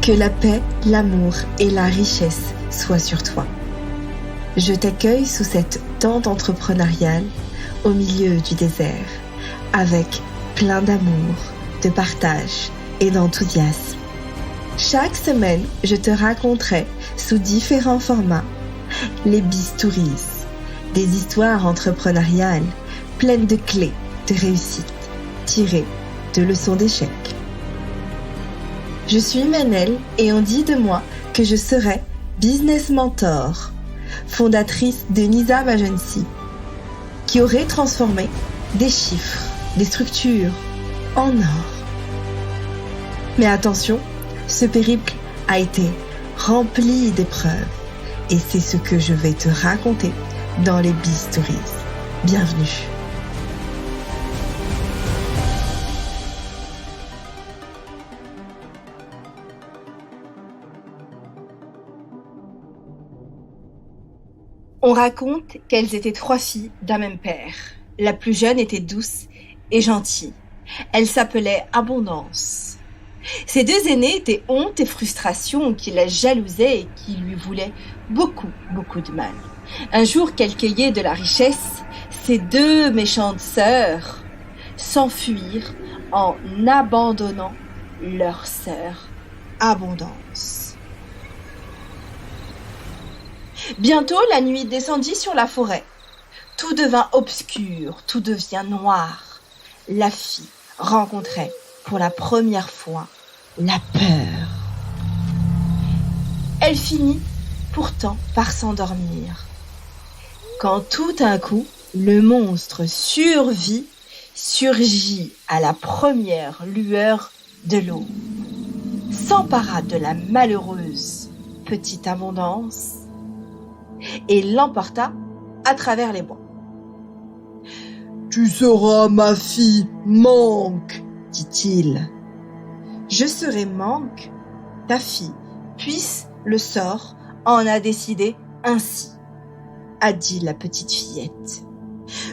Que la paix, l'amour et la richesse soient sur toi. Je t'accueille sous cette tente entrepreneuriale au milieu du désert, avec plein d'amour, de partage et d'enthousiasme. Chaque semaine, je te raconterai sous différents formats les Bistouriz, des histoires entrepreneuriales pleines de clés de réussite, tirées de leçons d'échec. Je suis Manel et on dit de moi que je serai business mentor, fondatrice de Nizam Agency, qui aurait transformé des chiffres, des structures en or. Mais attention, ce périple a été rempli d'épreuves et c'est ce que je vais te raconter dans les Bistouriz. Bienvenue. On raconte qu'elles étaient 3 filles d'un même père. La plus jeune était douce et gentille. Elle s'appelait Abondance. Ses 2 aînés étaient honte et frustration, qui la jalousaient et qui lui voulaient beaucoup de mal. Un jour qu'elle cueillait de la richesse, ces 2 méchantes sœurs s'enfuirent en abandonnant leur sœur Abondance. Bientôt, la nuit descendit sur la forêt. Tout devint obscur, tout devient noir. La fille rencontrait pour la première fois la peur. Elle finit pourtant par s'endormir. Quand tout d'un coup, le monstre surgit à la première lueur de l'aube, s'empara de la malheureuse petite Abondance et l'emporta à travers les bois. « Tu seras ma fille, Manque !» dit-il. « Je serai Manque, ta fille, puisse le sort en a décidé ainsi, » a dit la petite fillette.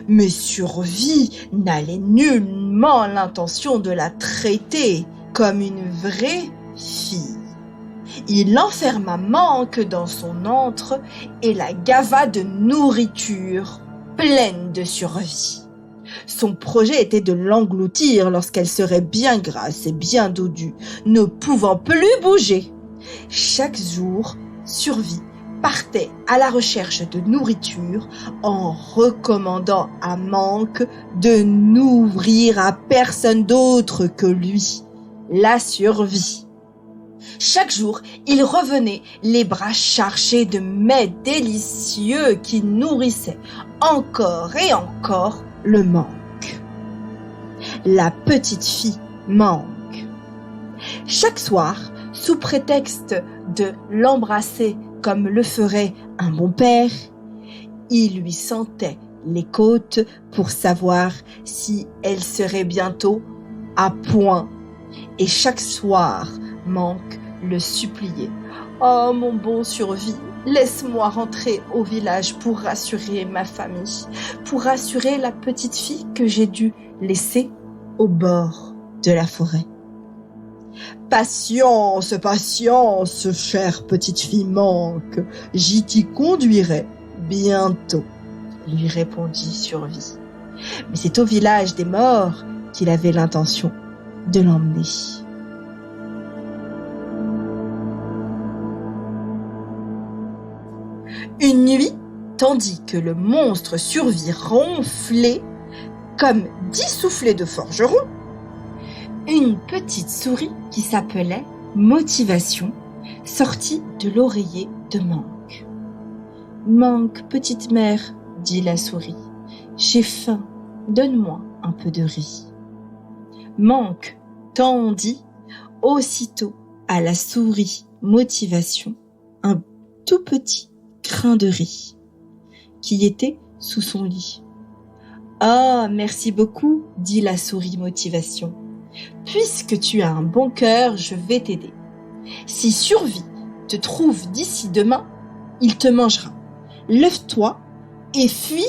Mais Survie n'avait nullement l'intention de la traiter comme une vraie fille. Il enferma Manque dans son antre et la gava de nourriture pleine de Survie. Son projet était de l'engloutir lorsqu'elle serait bien grasse et bien dodue, ne pouvant plus bouger. Chaque jour, Survie partait à la recherche de nourriture en recommandant à Manque de n'ouvrir à personne d'autre que lui, la Survie. Chaque jour, il revenait les bras chargés de mets délicieux qui nourrissaient encore et encore le Manque. La petite fille Manque. Chaque soir, sous prétexte de l'embrasser comme le ferait un bon père, il lui sentait les côtes pour savoir si elle serait bientôt à point. Et chaque soir, Manque le suppliait. « Oh, mon bon Survie, laisse-moi rentrer au village pour rassurer ma famille, pour rassurer la petite fille que j'ai dû laisser au bord de la forêt. » « Patience, patience, chère petite fille Manque, j'y t'y conduirai bientôt, » lui répondit Survie. Mais c'est au village des morts qu'il avait l'intention de l'emmener. Une nuit, tandis que le monstre Survie ronflait comme 10 soufflets de forgeron, une petite souris qui s'appelait Motivation sortit de l'oreiller de Manque. « Manque, petite mère, dit la souris, j'ai faim, donne-moi un peu de riz. » Manque tendit aussitôt à la souris Motivation un tout petit grain de riz qui était sous son lit. « Ah, merci beaucoup, dit la souris Motivation. Puisque tu as un bon cœur, je vais t'aider. Si Survie te trouve d'ici demain, il te mangera. Lève-toi et fuis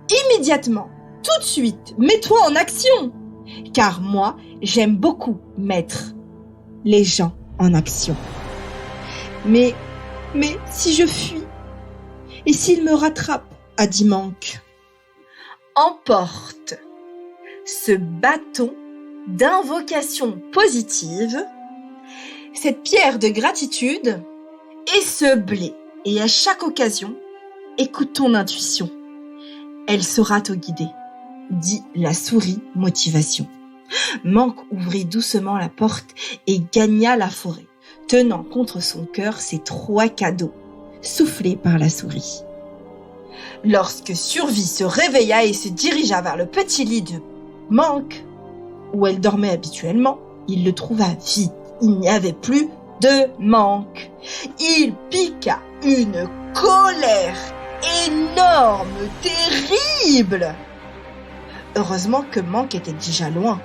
immédiatement, tout de suite, mets-toi en action, car moi, j'aime beaucoup mettre les gens en action. » Mais si je fuis, et s'il me rattrape, a dit Manque. Emporte ce bâton d'invocation positive, cette pierre de gratitude et ce blé. Et à chaque occasion, écoute ton intuition. Elle saura te guider, dit la souris motivation. Manque ouvrit doucement la porte et gagna la forêt, tenant contre son cœur ses 3 cadeaux, soufflés par la souris. Lorsque Survie se réveilla et se dirigea vers le petit lit de Manque, où elle dormait habituellement, il le trouva vide. Il n'y avait plus de Manque. Il piqua une colère énorme, terrible. Heureusement que Manque était déjà loin.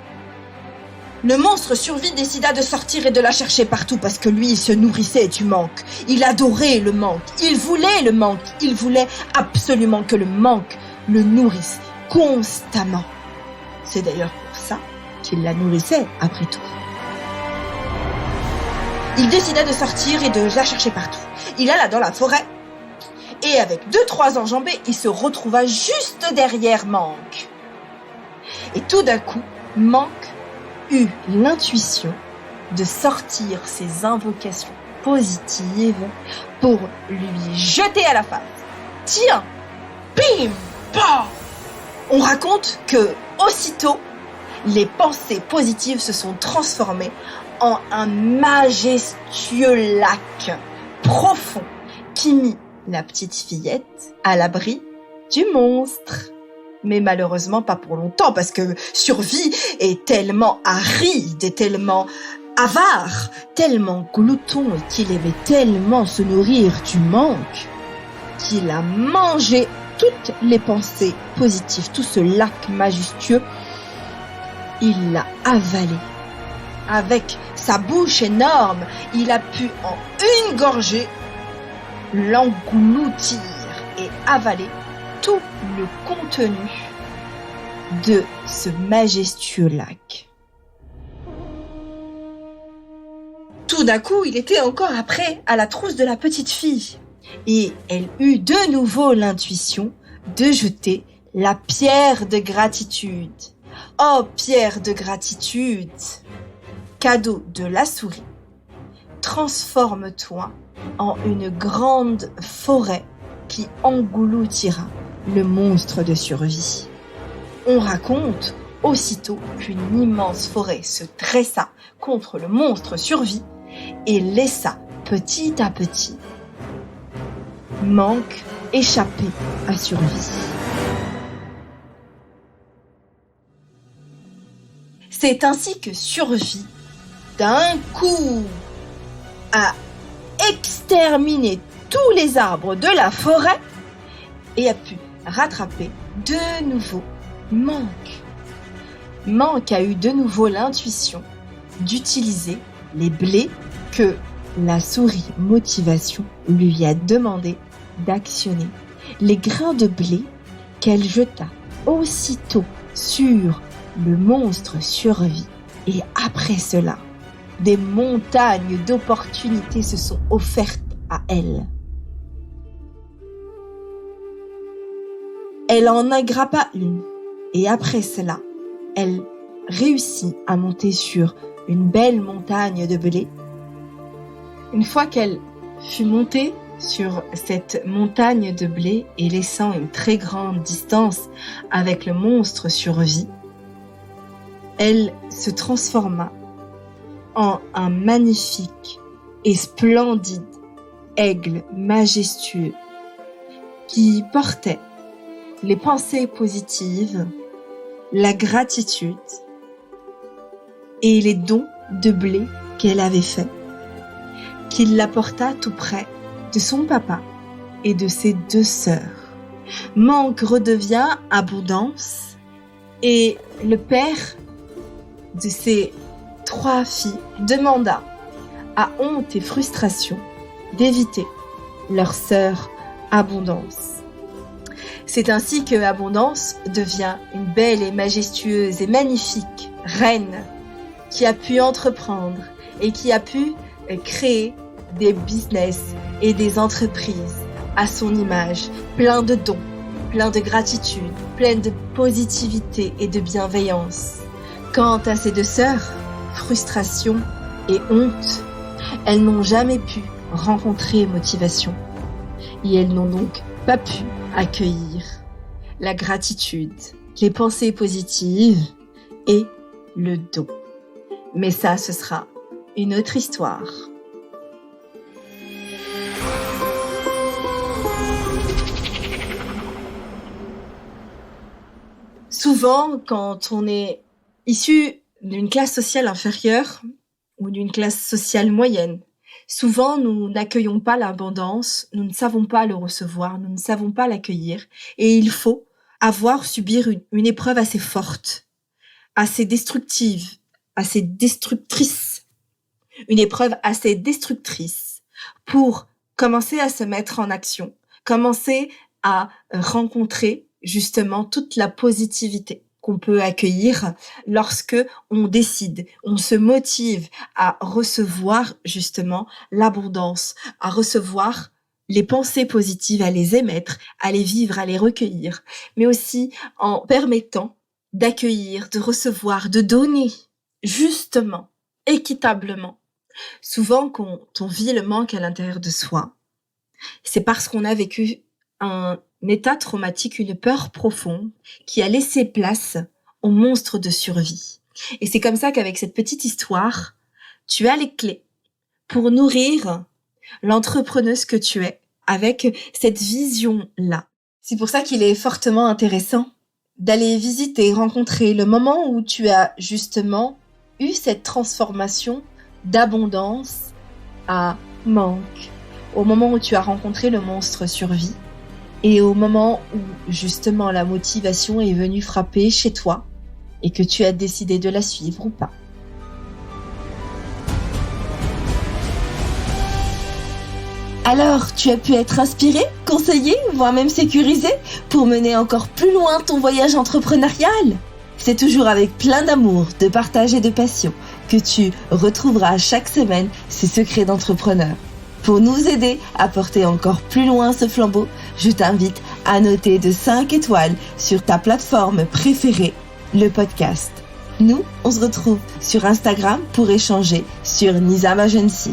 Le monstre Survie décida de sortir et de la chercher partout parce que lui, il se nourrissait du Manque. Il adorait le Manque. Il voulait le Manque. Il voulait absolument que le Manque le nourrisse constamment. C'est d'ailleurs pour ça qu'il la nourrissait après tout. Il décida de sortir et de la chercher partout. Il alla dans la forêt et avec 2-3 enjambées, il se retrouva juste derrière Manque. Et tout d'un coup, Manque eut l'intuition de sortir ses invocations positives pour lui jeter à la face. Tiens, bim, bam. On raconte que aussitôt, les pensées positives se sont transformées en un majestueux lac profond qui mit la petite fillette à l'abri du monstre. Mais malheureusement pas pour longtemps parce que Survie est tellement aride et tellement avare, tellement glouton et qu'il aimait tellement se nourrir du Manque qu'il a mangé toutes les pensées positives, tout ce lac majestueux, il l'a avalé. Avec sa bouche énorme, il a pu en une gorgée l'engloutir et avaler tout le contenu de ce majestueux lac. Tout d'un coup, il était encore après à la trousse de la petite fille et elle eut de nouveau l'intuition de jeter la pierre de gratitude. Oh, pierre de gratitude, cadeau de la souris, transforme-toi en une grande forêt qui engloutira le monstre de Survie. On raconte aussitôt qu'une immense forêt se dressa contre le monstre Survie et laissa petit à petit Manque échapper à Survie. C'est ainsi que Survie, d'un coup, a exterminé tous les arbres de la forêt et a pu rattraper de nouveau Manque. Manque a eu de nouveau l'intuition d'utiliser les blés que la souris motivation lui a demandé d'actionner. Les grains de blé qu'elle jeta aussitôt sur le monstre Survie. Et après cela, des montagnes d'opportunités se sont offertes à elle. Elle en agrappa une. Et après cela, elle réussit à monter sur une belle montagne de blé. Une fois qu'elle fut montée sur cette montagne de blé et laissant une très grande distance avec le monstre Survie, elle se transforma en un magnifique et splendide aigle majestueux qui portait les pensées positives, la gratitude et les dons de blé qu'elle avait faits, qu'il l'apporta tout près de son papa et de ses 2 sœurs. Manque redevient abondance et le père de ses 3 filles demanda à Honte et Frustration d'éviter leur sœur Abondance. C'est ainsi que Abondance devient une belle et majestueuse et magnifique reine qui a pu entreprendre et qui a pu créer des business et des entreprises à son image, plein de dons, plein de gratitude, plein de positivité et de bienveillance. Quant à ses deux sœurs, frustration et honte, elles n'ont jamais pu rencontrer motivation et elles n'ont donc pas pu accueillir la gratitude, les pensées positives et le don. Mais ça, ce sera une autre histoire. Souvent, quand on est issu d'une classe sociale inférieure ou d'une classe sociale moyenne, souvent nous n'accueillons pas l'abondance, nous ne savons pas le recevoir, nous ne savons pas l'accueillir, et il faut subir une épreuve assez forte, assez destructive, assez destructrice, une épreuve assez destructrice pour commencer à se mettre en action, commencer à rencontrer justement toute la positivité qu'on peut accueillir lorsque on décide, on se motive à recevoir justement l'abondance, à recevoir les pensées positives, à les émettre, à les vivre, à les recueillir, mais aussi en permettant d'accueillir, de recevoir, de donner justement, équitablement. Souvent, quand on vit le manque à l'intérieur de soi, c'est parce qu'on a vécu un état traumatique, une peur profonde qui a laissé place au monstre de survie. Et c'est comme ça qu'avec cette petite histoire, tu as les clés pour nourrir l'entrepreneuse que tu es avec cette vision-là. C'est pour ça qu'il est fortement intéressant d'aller visiter, rencontrer le moment où tu as justement eu cette transformation d'abondance à manque, au moment où tu as rencontré le monstre survie et au moment où justement la motivation est venue frapper chez toi et que tu as décidé de la suivre ou pas. Alors, tu as pu être inspiré, conseillé, voire même sécurisé pour mener encore plus loin ton voyage entrepreneurial. C'est toujours avec plein d'amour, de partage et de passion que tu retrouveras chaque semaine ces secrets d'entrepreneur. Pour nous aider à porter encore plus loin ce flambeau, je t'invite à noter de 5 étoiles sur ta plateforme préférée, le podcast. Nous, on se retrouve sur Instagram pour échanger sur Nizam Agency.